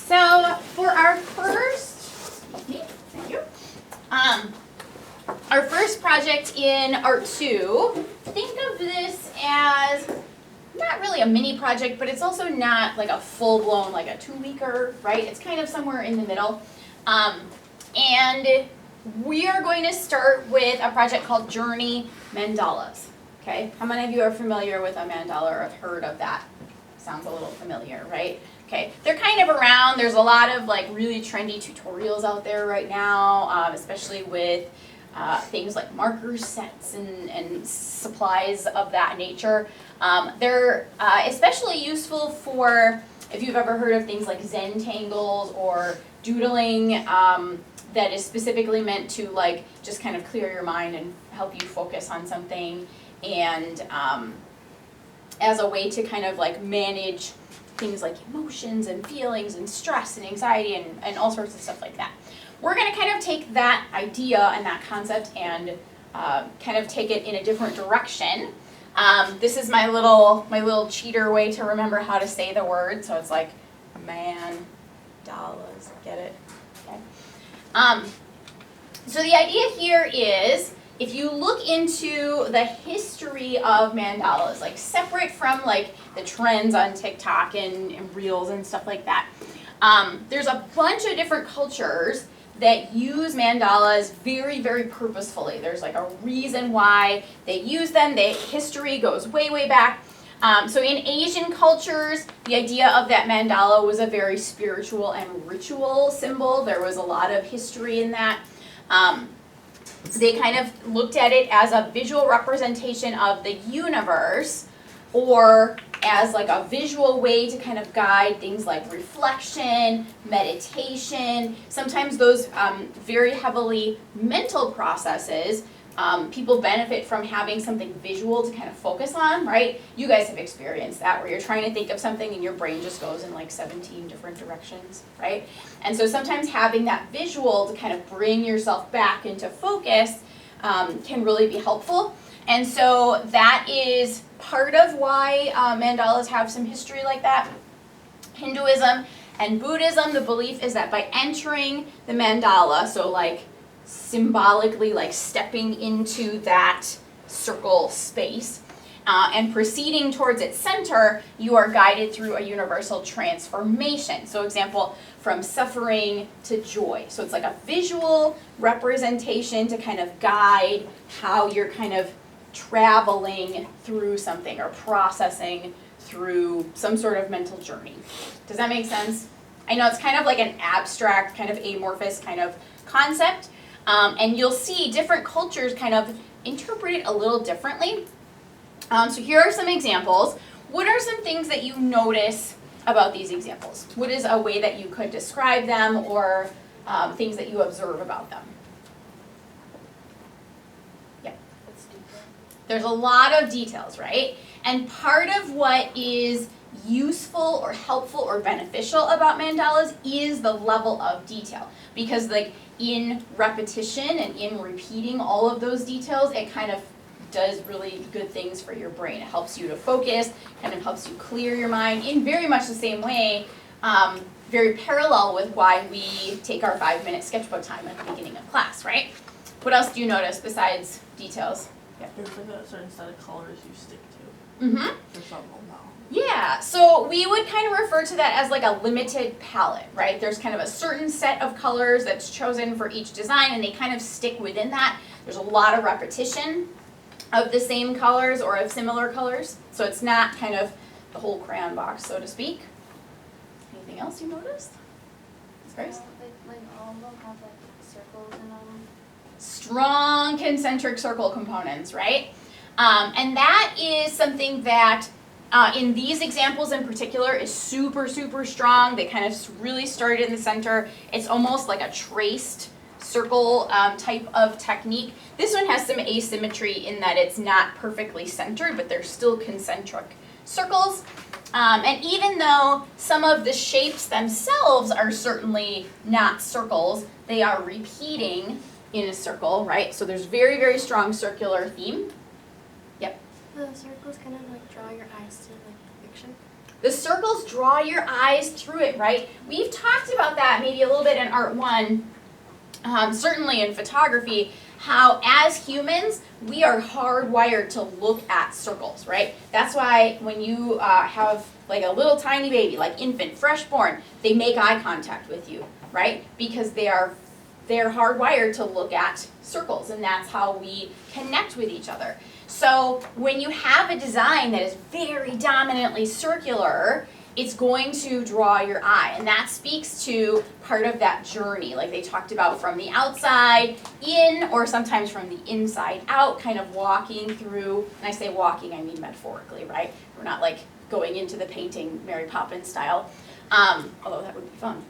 So for our first, thank you. Our first project in Art 2, think of this as not really a mini project, but it's also not like a full-blown, like a 2-weeker, right? It's kind of somewhere in the middle. And we are going to start with a project called Journey Mandalas. Okay, how many of you are familiar with a mandala or have heard of that? Sounds a little familiar, right? Okay, they're kind of around. There's a lot of like really trendy tutorials out there right now, especially with things like marker sets and supplies of that nature. They're especially useful for if you've ever heard of things like Zen tangles or doodling that is specifically meant to like just kind of clear your mind and help you focus on something, and as a way to kind of like manage things like emotions and feelings and stress and anxiety and all sorts of stuff like that. We're going to kind of take that idea and that concept and kind of take it in a different direction. This is my little cheater way to remember how to say the word. So it's like mandalas. Get it? Okay. So the idea here is, if you look into the history of mandalas, like separate from like the trends on TikTok and Reels and stuff like that, there's a bunch of different cultures that use mandalas very, very purposefully. There's like a reason why they use them. The history goes way, way back. So in Asian cultures, the idea of that mandala was a very spiritual and ritual symbol. There was a lot of history in that. They kind of looked at it as a visual representation of the universe, or as like a visual way to kind of guide things like reflection, meditation. Sometimes those very heavily mental processes, people benefit from having something visual to kind of focus on, right? You guys have experienced that, where you're trying to think of something and your brain just goes in like 17 different directions, right? And so sometimes having that visual to kind of bring yourself back into focus can really be helpful. And so that is part of why mandalas have some history like that. Hinduism and Buddhism, the belief is that by entering the mandala, so like symbolically like stepping into that circle space and proceeding towards its center, you are guided through a universal transformation. So example, from suffering to joy. So it's like a visual representation to kind of guide how you're kind of traveling through something or processing through some sort of mental journey. Does that make sense? I know it's kind of like an abstract, kind of amorphous kind of concept, and you'll see different cultures kind of interpret it a little differently. So here are some examples. What are some things that you notice about these examples? What is a way that you could describe them, or things that you observe about them? There's a lot of details, right? And part of what is useful or helpful or beneficial about mandalas is the level of detail. Because like in repetition and in repeating all of those details, it kind of does really good things for your brain. It helps you to focus, kind of helps you clear your mind in very much the same way, very parallel with why we take our 5-minute sketchbook time at the beginning of class, right? What else do you notice besides details? Yeah. There's like a certain set of colors you stick to. Mm-hmm. For some of them now. Yeah, so we would kind of refer to that as like a limited palette, right? There's kind of a certain set of colors that's chosen for each design, and they kind of stick within that. There's a lot of repetition of the same colors or of similar colors, so it's not kind of the whole crayon box, so to speak. Anything else you noticed? Grace? Like all of them have like circles in them. Strong concentric circle components, right? And that is something that in these examples in particular is super, super strong. They kind of really started in the center. It's almost like a traced circle type of technique. This one has some asymmetry in that it's not perfectly centered, but they're still concentric circles. And even though some of the shapes themselves are certainly not circles, they are repeating in a circle, right? So there's very, very strong circular theme. Yep. The circles kind of like draw your eyes to like the picture. The circles draw your eyes through it, right? We've talked about that maybe a little bit in Art 1, certainly in photography, how as humans, we are hardwired to look at circles, right? That's why when you have like a little tiny baby, like infant, fresh born, they make eye contact with you, right? Because they're hardwired to look at circles, and that's how we connect with each other. So when you have a design that is very dominantly circular, it's going to draw your eye, and that speaks to part of that journey, like they talked about, from the outside in, or sometimes from the inside out, kind of walking through. And I say walking, I mean metaphorically, right? We're not like going into the painting Mary Poppins style, although that would be fun.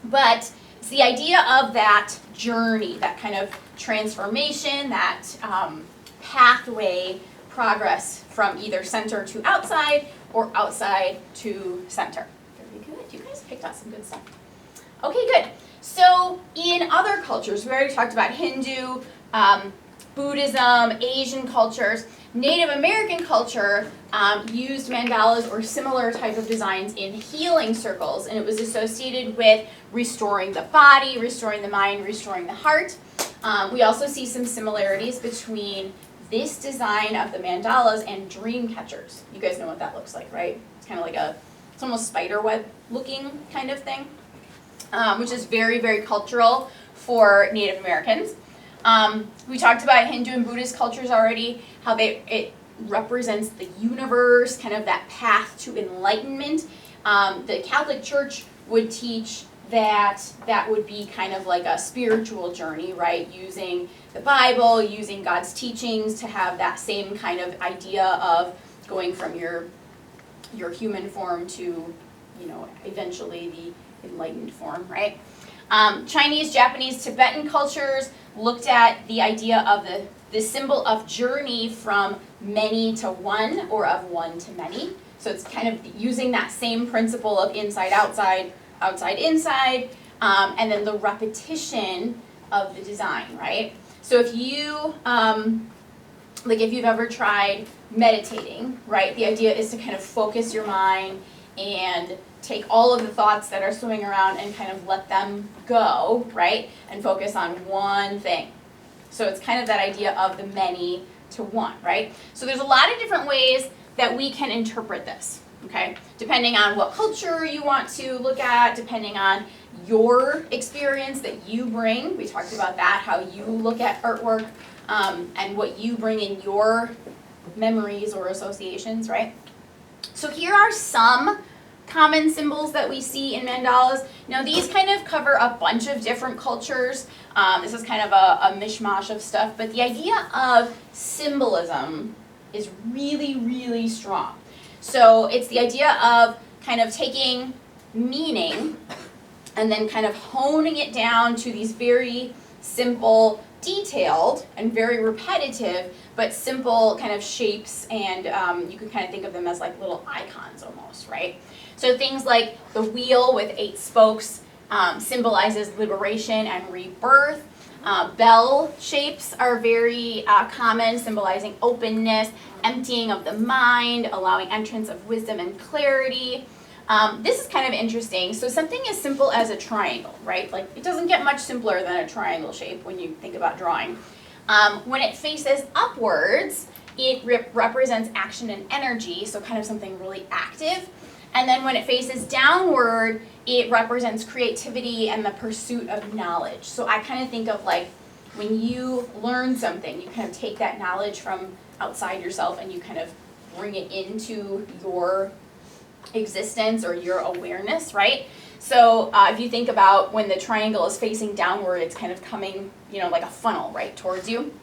But it's the idea of that journey, that kind of transformation, that pathway progress from either center to outside or outside to center. Very good. You guys picked out some good stuff. Okay, good. So in other cultures, we already talked about Hindu, Buddhism, Asian cultures. Native American culture used mandalas or similar type of designs in healing circles, and it was associated with restoring the body, restoring the mind, restoring the heart. We also see some similarities between this design of the mandalas and dream catchers. You guys know what that looks like, right? It's kind of like it's almost spider web looking kind of thing, which is very, very cultural for Native Americans. We talked about Hindu and Buddhist cultures already, how it represents the universe, kind of that path to enlightenment. The Catholic Church would teach that would be kind of like a spiritual journey, right? Using the Bible, using God's teachings to have that same kind of idea of going from your human form to, eventually the enlightened form, right? Chinese, Japanese, Tibetan cultures looked at the idea of the symbol of journey from many to one, or of one to many. So it's kind of using that same principle of inside, outside, outside, inside, and then the repetition of the design, right? So if you, if you've ever tried meditating, right, the idea is to kind of focus your mind and take all of the thoughts that are swimming around and kind of let them go, right, and focus on one thing. So it's kind of that idea of the many to one, right? So there's a lot of different ways that we can interpret this, okay? Depending on what culture you want to look at, depending on your experience that you bring. We talked about that, how you look at artwork, and what you bring in your memories or associations, right? So here are some common symbols that we see in mandalas. Now these kind of cover a bunch of different cultures. This is kind of a mishmash of stuff, but the idea of symbolism is really, really strong. So it's the idea of kind of taking meaning and then kind of honing it down to these very simple, detailed, and very repetitive, but simple kind of shapes, and you can kind of think of them as like little icons almost, right? So things like the wheel with 8 spokes symbolizes liberation and rebirth. Bell shapes are very common, symbolizing openness, emptying of the mind, allowing entrance of wisdom and clarity. This is kind of interesting. So something as simple as a triangle, right? Like it doesn't get much simpler than a triangle shape when you think about drawing. When it faces upwards, it represents action and energy, so kind of something really active. And then when it faces downward, it represents creativity and the pursuit of knowledge. So I kind of think of like when you learn something, you kind of take that knowledge from outside yourself and you kind of bring it into your existence or your awareness, right? So if you think about when the triangle is facing downward, it's kind of coming, like a funnel, right, towards you.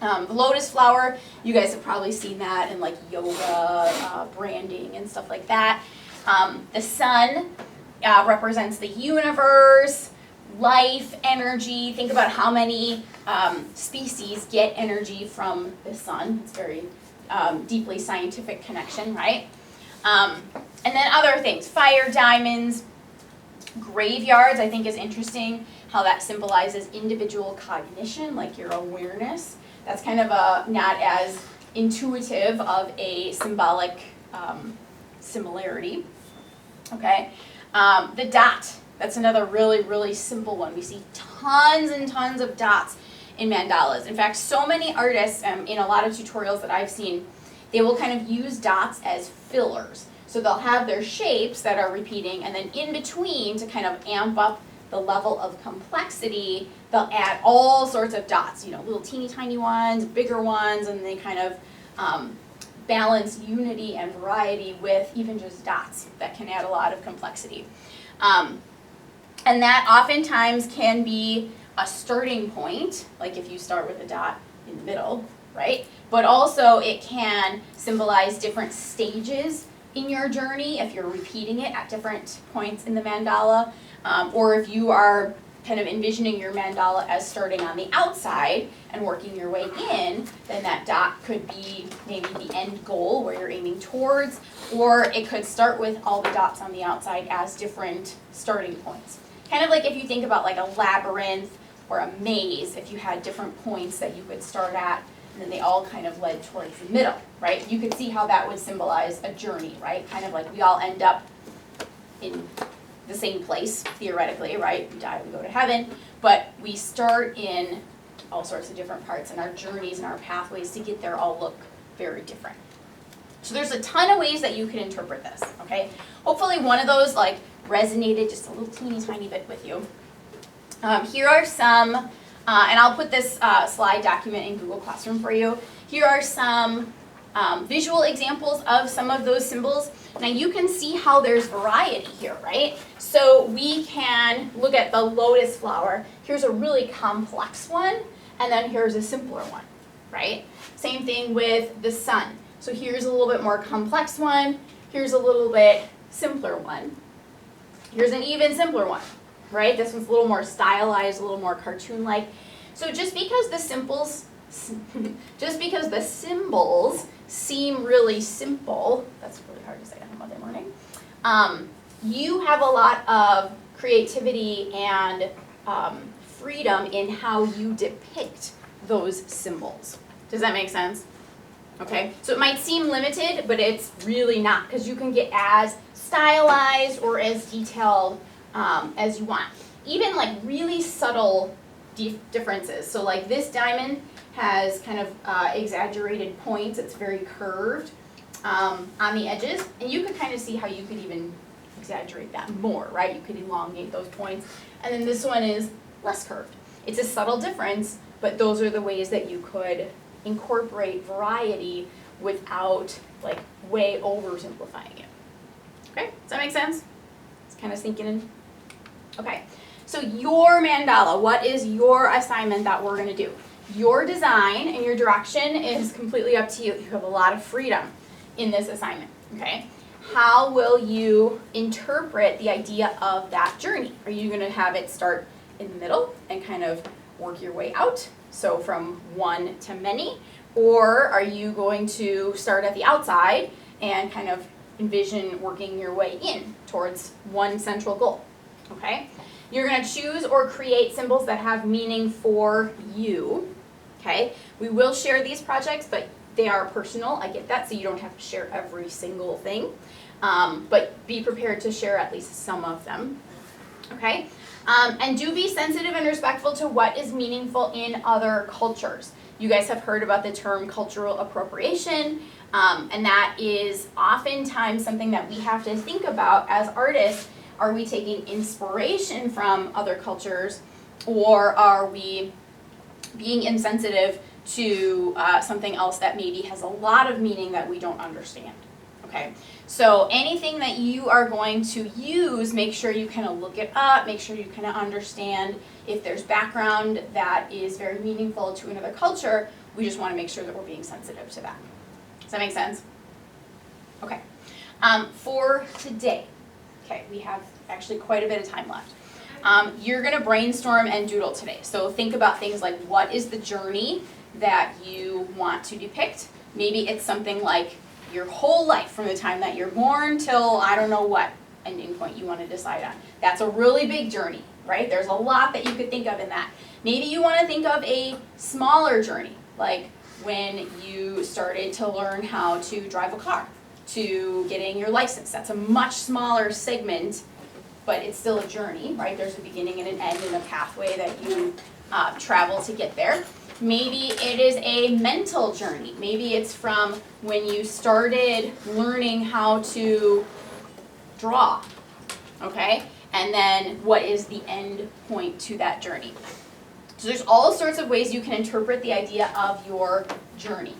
The lotus flower, you guys have probably seen that in like yoga, branding, and stuff like that. The sun represents the universe, life, energy. Think about how many species get energy from the sun. It's very deeply scientific connection, right? And then other things, fire, diamonds, graveyards, I think is interesting, how that symbolizes individual cognition, like your awareness. That's kind of not as intuitive of a symbolic similarity, okay? The dot, that's another really, really simple one. We see tons and tons of dots in mandalas. In fact, so many artists, in a lot of tutorials that I've seen, they will kind of use dots as fillers. So they'll have their shapes that are repeating, and then in between, to kind of amp up the level of complexity, they'll add all sorts of dots, you know, little teeny tiny ones, bigger ones, and they kind of balance unity and variety with even just dots that can add a lot of complexity. And that oftentimes can be a starting point, like if you start with a dot in the middle, right? But also it can symbolize different stages in your journey if you're repeating it at different points in the mandala, or if you are kind of envisioning your mandala as starting on the outside and working your way in, then that dot could be maybe the end goal where you're aiming towards, or it could start with all the dots on the outside as different starting points. Kind of like if you think about like a labyrinth or a maze, if you had different points that you could start at, and then they all kind of led towards the middle, right? You could see how that would symbolize a journey, right? Kind of like we all end up in the same place, theoretically, right? We die, we go to heaven, but we start in all sorts of different parts, and our journeys and our pathways to get there all look very different. So there's a ton of ways that you can interpret this, okay? Hopefully one of those like resonated just a little teeny tiny bit with you. Here are some, and I'll put this slide document in Google Classroom for you. Here are some visual examples of some of those symbols. Now you can see how there's variety here, right? So we can look at the lotus flower. Here's a really complex one, and then here's a simpler one, right? Same thing with the sun. So here's a little bit more complex one. Here's a little bit simpler one. Here's an even simpler one, right? This one's a little more stylized, a little more cartoon-like. So just because the symbols seem really simple, that's really hard to say on a Monday morning, you have a lot of creativity and freedom in how you depict those symbols. Does that make sense? Okay, so it might seem limited, but it's really not, because you can get as stylized or as detailed as you want. Even like really subtle differences. So like this diamond has kind of exaggerated points. It's very curved on the edges, and you could kind of see how you could even exaggerate that more, right? You could elongate those points. And then this one is less curved. It's a subtle difference, but those are the ways that you could incorporate variety without like way oversimplifying it. Okay, does that make sense? It's kind of sinking in. Okay, so your mandala, what is your assignment that we're gonna do? Your design and your direction is completely up to you. You have a lot of freedom in this assignment, okay? How will you interpret the idea of that journey? Are you gonna have it start in the middle and kind of work your way out? So from one to many, or are you going to start at the outside and kind of envision working your way in towards one central goal, okay? You're gonna choose or create symbols that have meaning for you, okay? We will share these projects, but they are personal, I get that, so you don't have to share every single thing, but be prepared to share at least some of them, okay? And do be sensitive and respectful to what is meaningful in other cultures. You guys have heard about the term cultural appropriation, and that is oftentimes something that we have to think about as artists. Are we taking inspiration from other cultures, or are we being insensitive to something else that maybe has a lot of meaning that we don't understand? Okay, so anything that you are going to use, make sure you kind of look it up, make sure you kind of understand if there's background that is very meaningful to another culture. We just want to make sure that we're being sensitive to that. Does that make sense? Okay, for today, okay, we have actually quite a bit of time left. You're going to brainstorm and doodle today. So think about things like, what is the journey that you want to depict? Maybe it's something like your whole life from the time that you're born till I don't know what ending point you want to decide on. That's a really big journey, right? There's a lot that you could think of in that. Maybe you want to think of a smaller journey, like when you started to learn how to drive a car, to getting your license. That's a much smaller segment, but it's still a journey, right? There's a beginning and an end and a pathway that you travel to get there. Maybe it is a mental journey. Maybe it's from when you started learning how to draw, okay? And then what is the end point to that journey? So there's all sorts of ways you can interpret the idea of your journey,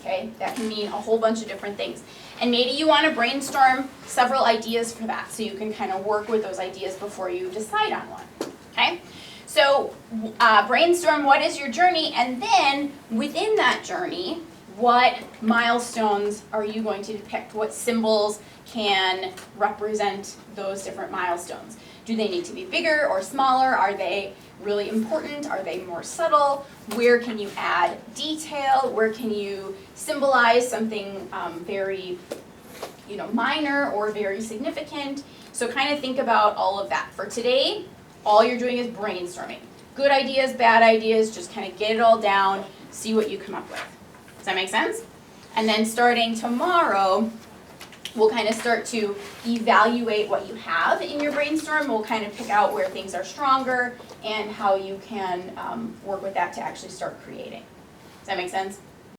okay? That can mean a whole bunch of different things. And maybe you want to brainstorm several ideas for that so you can kind of work with those ideas before you decide on one, okay? So brainstorm what is your journey, and then within that journey, what milestones are you going to depict? What symbols can represent those different milestones? Do they need to be bigger or smaller? Are they really important? Are they more subtle? Where can you add detail? Where can you symbolize something very minor or very significant? So kind of think about all of that. For today, all you're doing is brainstorming. Good ideas, bad ideas, just kind of get it all down, see what you come up with. Does that make sense? And then starting tomorrow, we'll kind of start to evaluate what you have in your brainstorm. We'll kind of pick out where things are stronger and how you can work with that to actually start creating. Does that make sense?